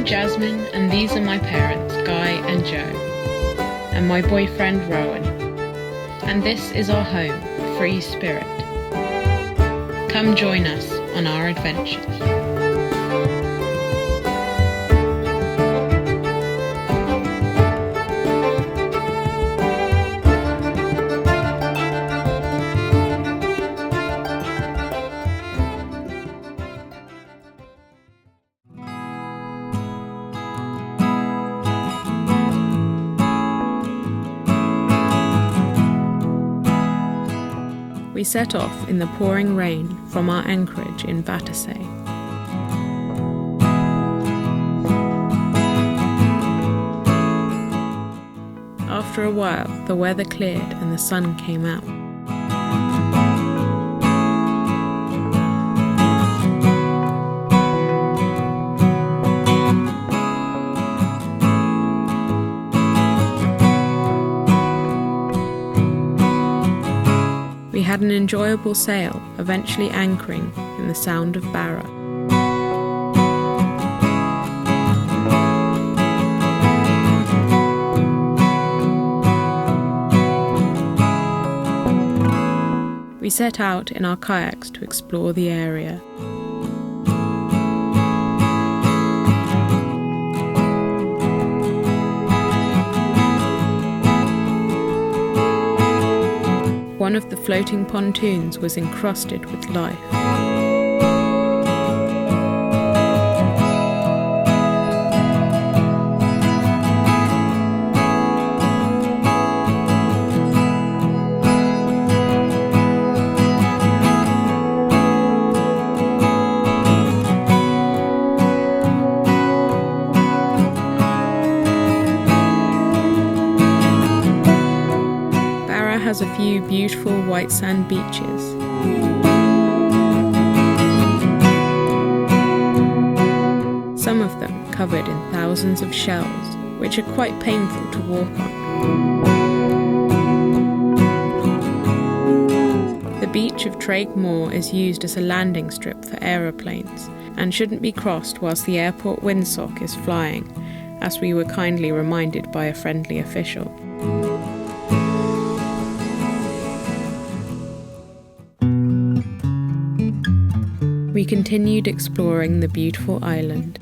Jasmine, and these are my parents, Guy and Joe, and my boyfriend Rowan. And this is our home, Free Spirit. Come join us on our adventures. We set off in the pouring rain from our anchorage in Battersea. After a while, the weather cleared and the sun came out. We had an enjoyable sail, eventually anchoring in the Sound of Barrow. We set out in our kayaks to explore the area. One of the floating pontoons was encrusted with life. Has a few beautiful white sand beaches. Some of them covered in thousands of shells, which are quite painful to walk on. The beach of Traig Moor is used as a landing strip for aeroplanes and shouldn't be crossed whilst the airport windsock is flying, as we were kindly reminded by a friendly official. We continued exploring the beautiful island.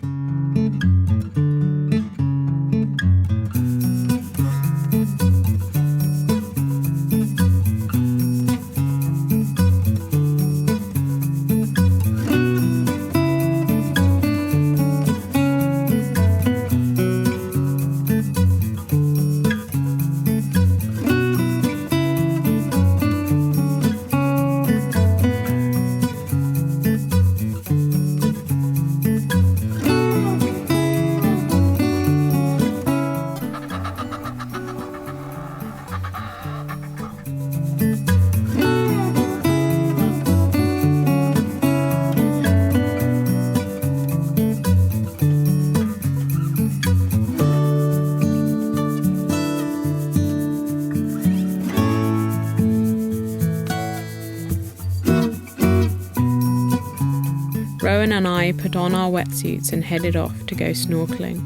Rowan and I put on our wetsuits and headed off to go snorkeling.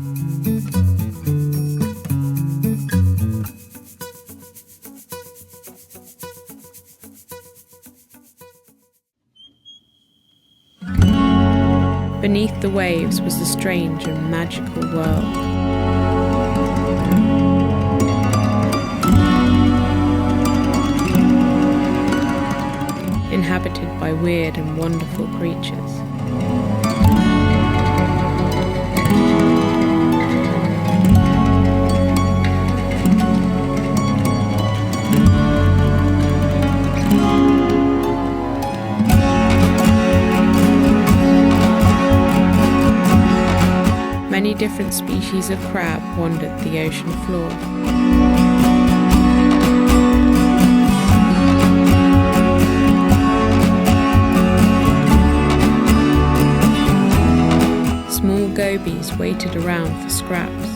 Beneath the waves was a strange and magical world. Inhabited by weird and wonderful creatures. Many different species of crab wandered the ocean floor. Small gobies waited around for scraps.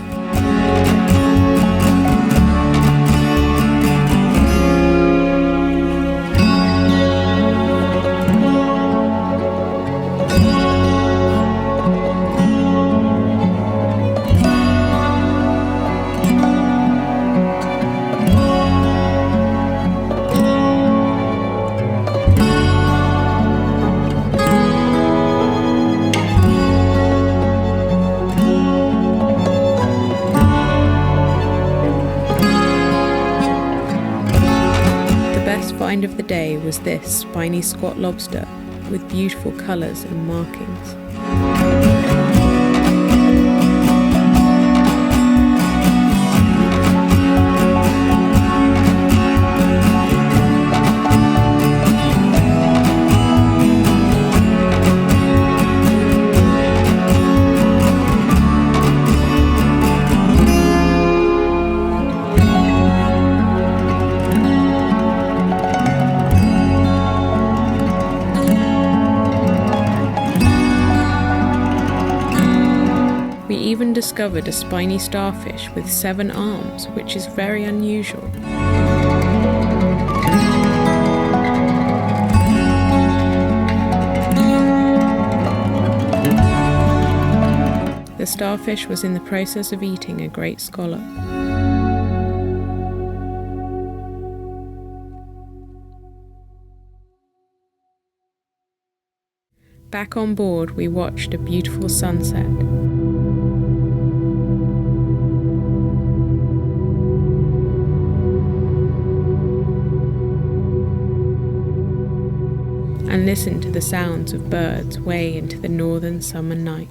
first find of the day was this spiny squat lobster with beautiful colours and markings. We even discovered a spiny starfish with 7 arms, which is very unusual. The starfish was in the process of eating a great scallop. Back on board, we watched a beautiful sunset. And listened to the sounds of birds way into the northern summer night.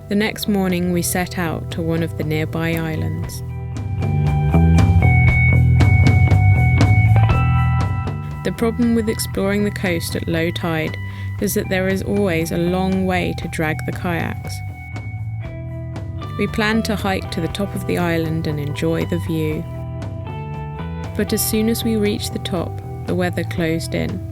The next morning we set out to one of the nearby islands. The problem with exploring the coast at low tide is that there is always a long way to drag the kayaks. We planned to hike to the top of the island and enjoy the view. But as soon as we reached the top, the weather closed in.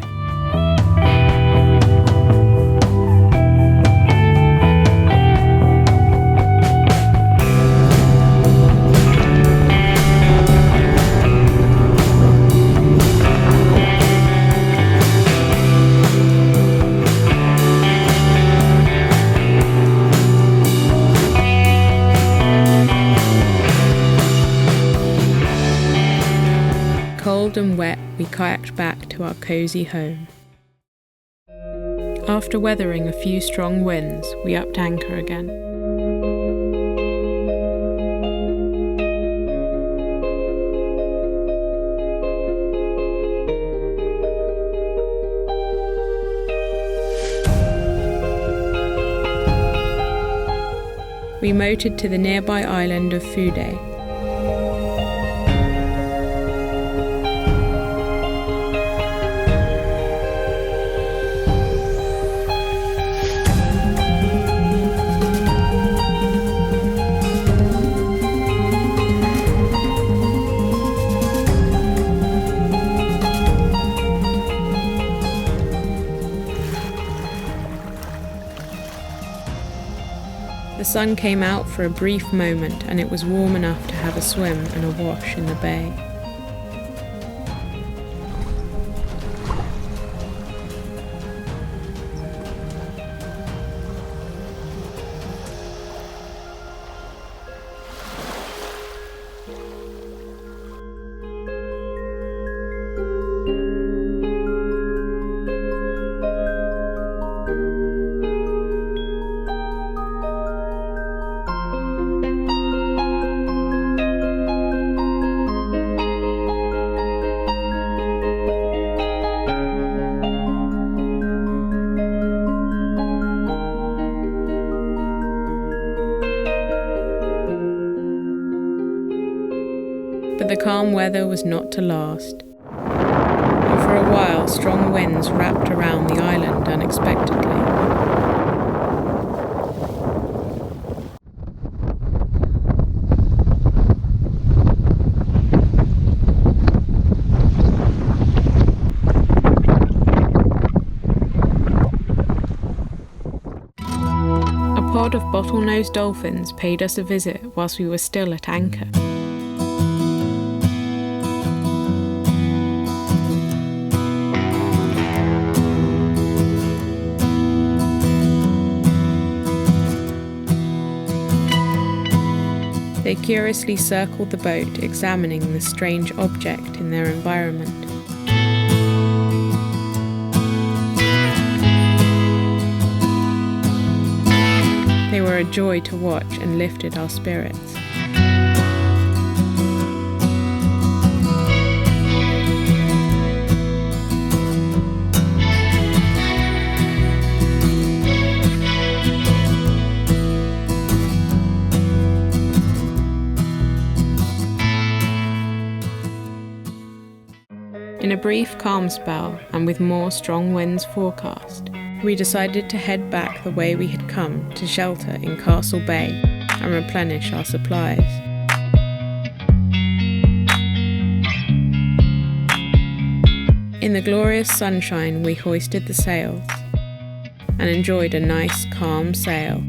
Cold and wet, we kayaked back to our cosy home. After weathering a few strong winds, we upped anchor again. We motored to the nearby island of Fuday. The sun came out for a brief moment and it was warm enough to have a swim and a wash in the bay. But the calm weather was not to last. And for a while, strong winds wrapped around the island unexpectedly. A pod of bottlenose dolphins paid us a visit whilst we were still at anchor. They curiously circled the boat, examining the strange object in their environment. joy to watch and lifted our spirits. In a brief calm spell, and with more strong winds forecast, we decided to head back the way we had come to shelter in Castle Bay and replenish our supplies. In the glorious sunshine we hoisted the sails and enjoyed a nice calm sail.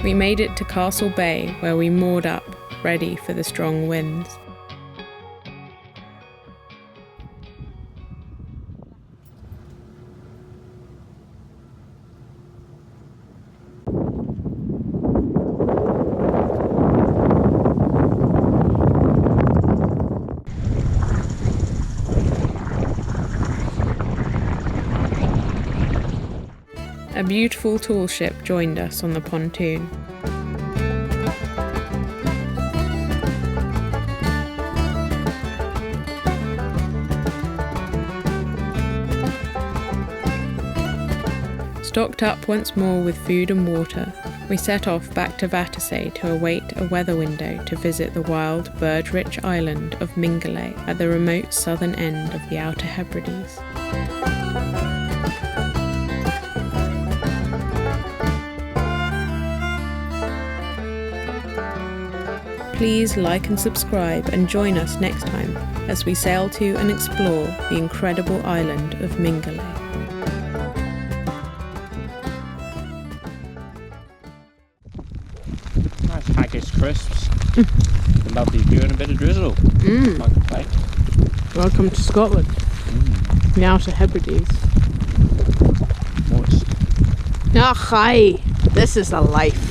We made it to Castle Bay, where we moored up, ready for the strong winds. A beautiful tall ship joined us on the pontoon. Stocked up once more with food and water, we set off back to Vatersay to await a weather window to visit the wild, bird-rich island of Mingulay at the remote southern end of the Outer Hebrides. Please like and subscribe and join us next time as we sail to and explore the incredible island of Mingulay. Nice haggis crisps. A lovely view and a bit of drizzle. Can't complain. Welcome to Scotland, the Outer Hebrides. Moist. Ah, hi! This is a life.